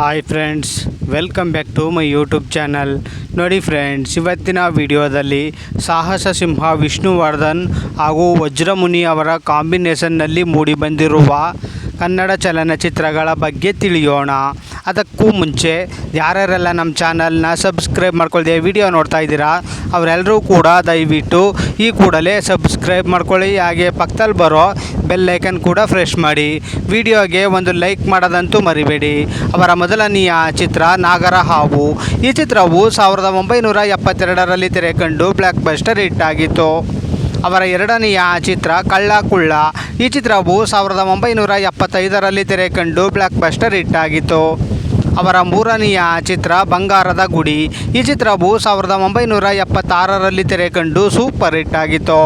Hi friends, welcome back to my YouTube channel. ನೋಡಿ friends, ಇವತ್ತಿನ ವಿಡಿಯೋದಲ್ಲಿ ಸಾಹಸ ಸಿಂಹ ವಿಷ್ಣುವರ್ಧನ್ ಹಾಗೂ ವಜ್ರಮುನಿ ಅವರ ಕಾಂಬಿನೇಷನ್ನಲ್ಲಿ ಮೂಡಿಬಂದಿರುವ ಕನ್ನಡ ಚಲನಚಿತ್ರಗಳ ಬಗ್ಗೆ ತಿಳಿಯೋಣ. ಅದಕ್ಕೂ ಮುಂಚೆ ಯಾರ್ಯಾರೆಲ್ಲ ನಮ್ಮ ಚಾನಲ್ನ ಸಬ್ಸ್ಕ್ರೈಬ್ ಮಾಡ್ಕೊಳ್ಳದೆ ವಿಡಿಯೋ ನೋಡ್ತಾ ಇದ್ದೀರಾ ಅವರೆಲ್ಲರೂ ಕೂಡ ದಯವಿಟ್ಟು ಈ ಕೂಡಲೇ ಸಬ್ಸ್ಕ್ರೈಬ್ ಮಾಡ್ಕೊಳ್ಳಿ. ಹಾಗೆ ಪಕ್ಕದಲ್ಲಿ ಬರೋ ಬೆಲ್ ಐಕನ್ ಕೂಡ ಪ್ರೆಸ್ ಮಾಡಿ. ವಿಡಿಯೋಗೆ ಒಂದು ಲೈಕ್ ಮಾಡೋದಂತೂ ಮರಿಬೇಡಿ. ಅವರ ಮೊದಲನೆಯ ಚಿತ್ರ ನಾಗರ ಹಾವು. ಈ ಚಿತ್ರವು 1972ರಲ್ಲಿ ತೆರೆಕಂಡು ಬ್ಲ್ಯಾಕ್ ಬಸ್ಟರ್ ಹಿಟ್ ಆಗಿತ್ತು. ಅವರ ಎರಡನೆಯ ಚಿತ್ರ ಕಳ್ಳ ಕುಳ್ಳ. ಈ ಚಿತ್ರವು 1975ರಲ್ಲಿ ತೆರೆಕಂಡು ಬ್ಲ್ಯಾಕ್ ಬಸ್ಟರ್ ಹಿಟ್ ಆಗಿತ್ತು. ಅವರ ಮೂರನೆಯ ಚಿತ್ರ ಬಂಗಾರದ ಗುಡಿ. ಈ ಚಿತ್ರವು 1976ರಲ್ಲಿ ತೆರೆಕಂಡು ಸೂಪರ್ ಹಿಟ್ ಆಗಿತ್ತು.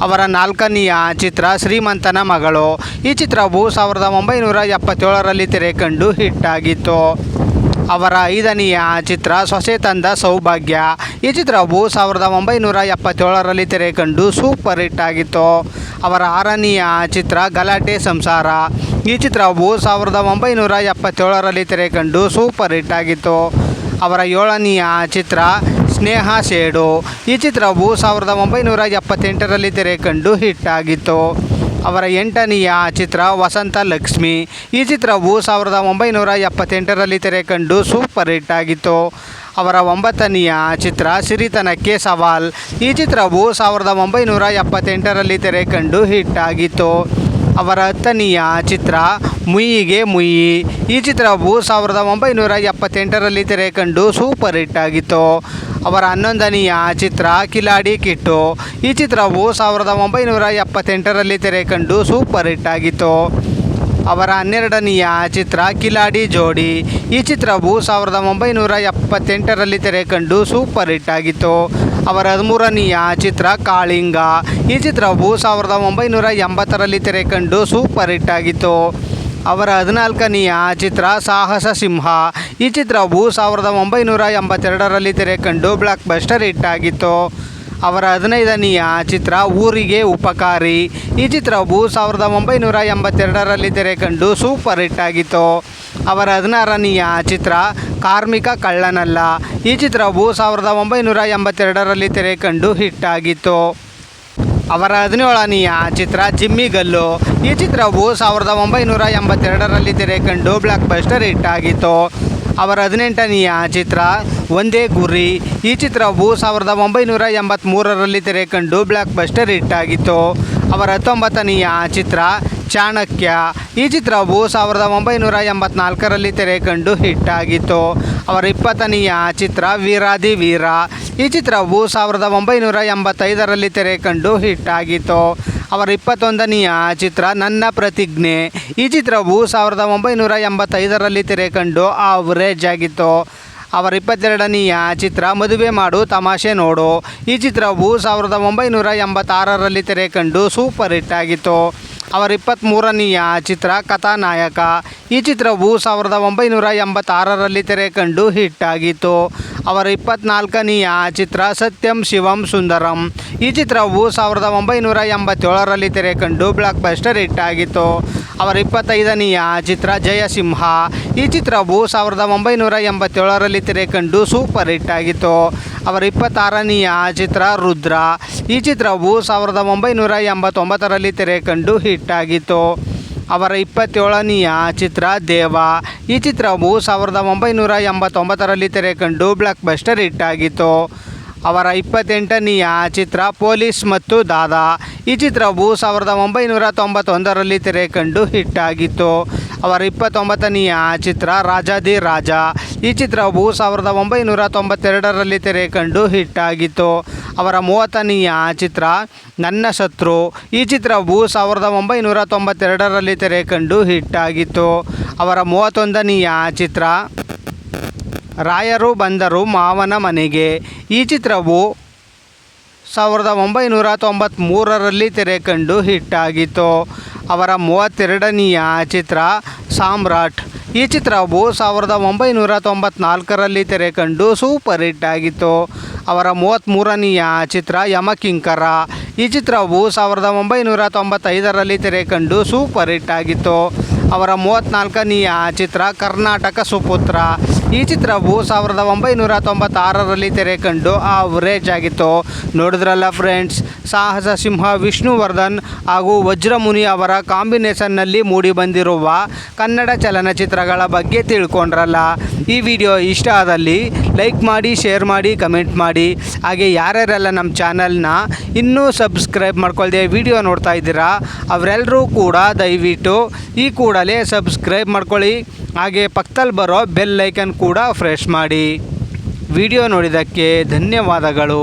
ಅವರ ನಾಲ್ಕನೆಯ ಚಿತ್ರ ಶ್ರೀಮಂತನ ಮಗಳು. ಈ ಚಿತ್ರವು 1977ರಲ್ಲಿ ತೆರೆಕಂಡು ಹಿಟ್ ಆಗಿತ್ತು. ಅವರ ಐದನೆಯ ಚಿತ್ರ ಸೊಸೆ ತಂದ ಸೌಭಾಗ್ಯ. ಈ ಚಿತ್ರವು 1977ರಲ್ಲಿ ತೆರೆಕಂಡು ಸೂಪರ್ ಹಿಟ್ ಆಗಿತ್ತು. ಅವರ ಆರನೆಯ ಚಿತ್ರ ಗಲಾಟೆ ಸಂಸಾರ. ಈ ಚಿತ್ರವು 1977ರಲ್ಲಿ ತೆರೆಕಂಡು ಸೂಪರ್ ಹಿಟ್ ಆಗಿತ್ತು. ಅವರ ಏಳನೆಯ ಚಿತ್ರ ಸ್ನೇಹ ಸೇಡು. ಈ ಚಿತ್ರವು 1978ರಲ್ಲಿ ತೆರೆಕಂಡು ಹಿಟ್ ಆಗಿತ್ತು. ಅವರ ಎಂಟನೆಯ ಚಿತ್ರ ವಸಂತ ಲಕ್ಷ್ಮಿ. ಈ ಚಿತ್ರವು 1978ರಲ್ಲಿ ತೆರೆಕಂಡು ಸೂಪರ್ ಹಿಟ್ ಆಗಿತ್ತು. ಅವರ ಒಂಬತ್ತನೆಯ ಚಿತ್ರ ಸಿರಿತನಕ್ಕೆ ಸವಾಲ್. ಈ ಚಿತ್ರವು 1978ರಲ್ಲಿ ತೆರೆಕಂಡು ಹಿಟ್ ಆಗಿತ್ತು. ಅವರ ಹತ್ತನೆಯ ಚಿತ್ರ ಮುಯ್ಯಿಗೆ ಮುಯ್ಯಿ. ಈ ಚಿತ್ರವು 1978ರಲ್ಲಿ ತೆರೆಕಂಡು ಸೂಪರ್ ಹಿಟ್ ಆಗಿತ್ತು. ಅವರ ಹನ್ನೊಂದನೆಯ ಚಿತ್ರ ಕಿಲಾಡಿ ಕಿಟ್ಟು. ಈ ಚಿತ್ರವು 1978ರಲ್ಲಿ ತೆರೆಕಂಡು ಸೂಪರ್ ಹಿಟ್ ಆಗಿತ್ತು. ಅವರ ಹನ್ನೆರಡನೆಯ ಚಿತ್ರ ಕಿಲಾಡಿ ಜೋಡಿ. ಈ ಚಿತ್ರವು 1978ರಲ್ಲಿ ತೆರೆಕಂಡು ಸೂಪರ್ ಹಿಟ್ ಆಗಿತ್ತು. ಅವರ 13ನೆಯ ಚಿತ್ರ ಕಾಳಿಂಗ. ಈ ಚಿತ್ರವು 1980ರಲ್ಲಿ ತೆರೆಕಂಡು ಸೂಪರ್ ಹಿಟ್ ಆಗಿತ್ತು. ಅವರ 14ನೆಯ ಚಿತ್ರ ಸಾಹಸ ಸಿಂಹ. ಈ ಚಿತ್ರವು 1982ರಲ್ಲಿ ತೆರೆಕಂಡು ಬ್ಲ್ಯಾಕ್ ಬಸ್ಟರ್ ಹಿಟ್ ಆಗಿತ್ತು. ಅವರ 15ನೆಯ ಚಿತ್ರ ಊರಿಗೆ ಉಪಕಾರಿ. ಈ ಚಿತ್ರವು 1982ರಲ್ಲಿ ತೆರೆಕಂಡು ಸೂಪರ್ ಹಿಟ್ ಆಗಿತ್ತು. ಅವರ 16ನೆಯ ಚಿತ್ರ ಕಾರ್ಮಿಕ ಕಳ್ಳನಲ್ಲ. ಈ ಚಿತ್ರವು 1982ರಲ್ಲಿ ತೆರೆಕಂಡು ಹಿಟ್ ಆಗಿತ್ತು. ಅವರ 17ನೆಯ ಚಿತ್ರ ಜಿಮ್ಮಿಗಲ್ಲು. ಈ ಚಿತ್ರವು 1982ರಲ್ಲಿ ತೆರೆಕಂಡು ಬ್ಲ್ಯಾಕ್ ಬಸ್ಟರ್ ಹಿಟ್ ಆಗಿತ್ತು. ಅವರ 18ನೆಯ ಚಿತ್ರ ಒಂದೇ ಗುರಿ. ಈ ಚಿತ್ರವು 1983ರಲ್ಲಿ ತೆರೆಕಂಡು ಬ್ಲ್ಯಾಕ್ ಬಸ್ಟರ್ ಹಿಟ್ ಆಗಿತ್ತು. ಅವರ 19ನೆಯ ಚಿತ್ರ ಚಾಣಕ್ಯ. ಈ ಚಿತ್ರವು 1984ರಲ್ಲಿ ತೆರೆಕಂಡು ಹಿಟ್ ಆಗಿತ್ತು. ಅವರ 20ನೆಯ ಚಿತ್ರ ವೀರಾದಿ ವೀರ. ಈ ಚಿತ್ರವು 1985ರಲ್ಲಿ ತೆರೆಕಂಡು ಹಿಟ್ ಆಗಿತ್ತು. ಅವರ 21ನೆಯ ಚಿತ್ರ ನನ್ನ ಪ್ರತಿಜ್ಞೆ. ಈ ಚಿತ್ರವು 1985ರಲ್ಲಿ ತೆರೆಕಂಡು ಆವರೇಜ್ ಆಗಿತ್ತು. ಅವರ 22ನೆಯ ಚಿತ್ರ ಮದುವೆ ಮಾಡು ತಮಾಷೆ ನೋಡು. ಈ ಚಿತ್ರವು 1986ರಲ್ಲಿ ತೆರೆಕಂಡು ಸೂಪರ್ ಹಿಟ್ ಆಗಿತ್ತು. ಅವರ 23ನೆಯ ಚಿತ್ರ ಕಥಾನಾಯಕ. ಈ ಚಿತ್ರವು 1986ರಲ್ಲಿ ತೆರೆಕಂಡು ಹಿಟ್ ಆಗಿತ್ತು. ಅವರ 24ನೆಯ ಚಿತ್ರ ಸತ್ಯಂ ಶಿವಂ ಸುಂದರಂ. ಈ ಚಿತ್ರವು 1987ರಲ್ಲಿ ತೆರೆಕಂಡು ಬ್ಲ್ಯಾಕ್ ಬಸ್ಟರ್ ಹಿಟ್ ಆಗಿತ್ತು. ಅವರ 25ನೆಯ ಚಿತ್ರ ಜಯಸಿಂಹ. ಈ ಚಿತ್ರವು 1987ರಲ್ಲಿ ತೆರೆಕಂಡು ಸೂಪರ್ ಹಿಟ್ ಆಗಿತ್ತು. ಅವರ 26ನೆಯ ಚಿತ್ರ ರುದ್ರ. ಈ ಚಿತ್ರವು 1989ರಲ್ಲಿ ತೆರೆಕಂಡು ಹಿಟ್ ಆಗಿತ್ತು. ಅವರ 27ನೆಯ ಚಿತ್ರ ದೇವ. ಈ ಚಿತ್ರವು 1989ರಲ್ಲಿ ತೆರೆಕಂಡು ಬ್ಲ್ಯಾಕ್ ಬಸ್ಟರ್ ಹಿಟ್ ಆಗಿತ್ತು. ಅವರ 28ನೆಯ ಚಿತ್ರ ಪೊಲೀಸ್ ಮತ್ತು ದಾದಾ. ಈ ಚಿತ್ರವು 1991ರಲ್ಲಿ ತೆರೆಕಂಡು ಹಿಟ್ ಆಗಿತ್ತು. ಅವರ 29ನೆಯ ಚಿತ್ರ ರಾಜಾದಿ ರಾಜ. ಈ ಚಿತ್ರವು 1992ರಲ್ಲಿ ತೆರೆಕಂಡು ಹಿಟ್ ಆಗಿತ್ತು. ಅವರ 30ನೆಯ ಚಿತ್ರ ನನ್ನ ಶತ್ರು. ಈ ಚಿತ್ರವು 1992ರಲ್ಲಿ ತೆರೆಕಂಡು ಹಿಟ್ ಆಗಿತ್ತು. ಅವರ 31ನೆಯ ಚಿತ್ರ ರಾಯರು ಬಂದರು ಮಾವನ ಮನೆಗೆ. ಈ ಚಿತ್ರವು 1993ರಲ್ಲಿ ತೆರೆಕಂಡು ಹಿಟ್ ಆಗಿತ್ತು. ಅವರ 32ನೆಯ ಚಿತ್ರ ಸಾಮ್ರಾಟ್. ಈ ಚಿತ್ರವು 1994ರಲ್ಲಿ ತೆರೆಕಂಡು ಸೂಪರ್ ಹಿಟ್ ಆಗಿತ್ತು. ಅವರ 33ನೆಯ ಚಿತ್ರ ಯಮಕಿಂಕರ. ಈ ಚಿತ್ರವು 1995ರಲ್ಲಿ ತೆರೆಕಂಡು ಸೂಪರ್ ಹಿಟ್ ಆಗಿತ್ತು. ಅವರ 34ನೆಯ ಚಿತ್ರ ಕರ್ನಾಟಕ ಸುಪುತ್ರ. ಈ ಚಿತ್ರವು 1996ರಲ್ಲಿ ತೆರೆ ಕಂಡು ಆವರೇಜ್ ಆಗಿತ್ತು. ನೋಡಿದ್ರಲ್ಲ ಫ್ರೆಂಡ್ಸ್, ಸಾಹಸ ಸಿಂಹ ವಿಷ್ಣುವರ್ಧನ್ ಹಾಗೂ ವಜ್ರಮುನಿ ಅವರ ಕಾಂಬಿನೇಷನ್ನಲ್ಲಿ ಮೂಡಿ ಬಂದಿರುವ ಕನ್ನಡ ಚಲನಚಿತ್ರಗಳ ಬಗ್ಗೆ ತಿಳ್ಕೊಂಡ್ರಲ್ಲ. ಈ ವಿಡಿಯೋ ಇಷ್ಟ ಆದಲ್ಲಿ ಲೈಕ್ ಮಾಡಿ, ಶೇರ್ ಮಾಡಿ, ಕಮೆಂಟ್ ಮಾಡಿ. ಹಾಗೆ ಯಾರ್ಯಾರೆಲ್ಲ ನಮ್ಮ ಚಾನಲ್ನ ಇನ್ನೂ ಸಬ್ಸ್ಕ್ರೈಬ್ ಮಾಡ್ಕೊಳ್ದೆ ವಿಡಿಯೋ ನೋಡ್ತಾ ಇದ್ದೀರಾ ಅವರೆಲ್ಲರೂ ಕೂಡ ದಯವಿಟ್ಟು ಈ ಕೂಡಲೇ ಸಬ್ಸ್ಕ್ರೈಬ್ ಮಾಡ್ಕೊಳ್ಳಿ. ಹಾಗೆ ಪಕ್ಕದಲ್ಲಿ ಬರೋ ಬೆಲ್ ಐಕನ್ ಕೂಡ ಪ್ರೆಸ್ ಮಾಡಿ. ವಿಡಿಯೋ ನೋಡಿದ್ದಕ್ಕೆ ಧನ್ಯವಾದಗಳು.